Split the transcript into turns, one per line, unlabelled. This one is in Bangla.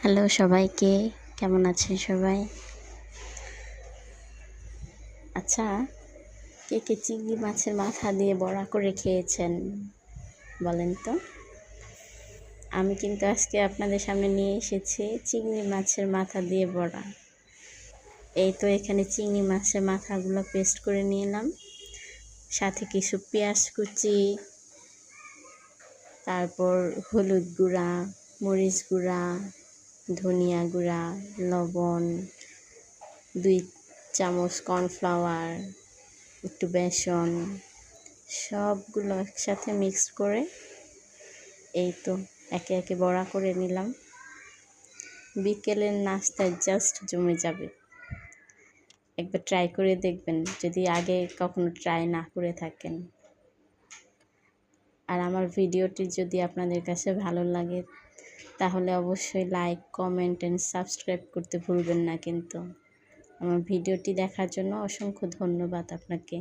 হ্যালো সবাইকে, কেমন আছেন সবাই? আচ্ছা, কে কে চিংড়ি মাছের মাথা দিয়ে বড়া করে খেয়েছেন বলেন তো? আমি কিন্তু আজকে আপনাদের সামনে নিয়ে এসেছি চিংড়ি মাছের মাথা দিয়ে বড়া। এই তো এখানে চিংড়ি মাছের মাথাগুলো পেস্ট করে নিলাম, সাথে কিছু পেঁয়াজ কুচি, তারপর হলুদ গুঁড়া, মরিচ গুঁড়া, ধনিয়া গুঁড়া, লবণ, 2 চামচ কর্নফ্লাওয়ার, একটু বেসন, সবগুলো একসাথে মিক্স করে এই তো একে একে বড়া করে নিলাম। বিকেলের নাস্তায় জাস্ট জমে যাবে। একবার ট্রাই করে দেখবেন যদি আগে কখনো ট্রাই না করে থাকেন। আর আমার ভিডিওটি যদি আপনাদের কাছে ভালো লাগে তাহলে অবশ্যই লাইক, কমেন্ট অ্যান্ড সাবস্ক্রাইব করতে ভুলবেন না কিন্তু। আমার ভিডিওটি দেখার জন্য অসংখ্য ধন্যবাদ আপনাকে।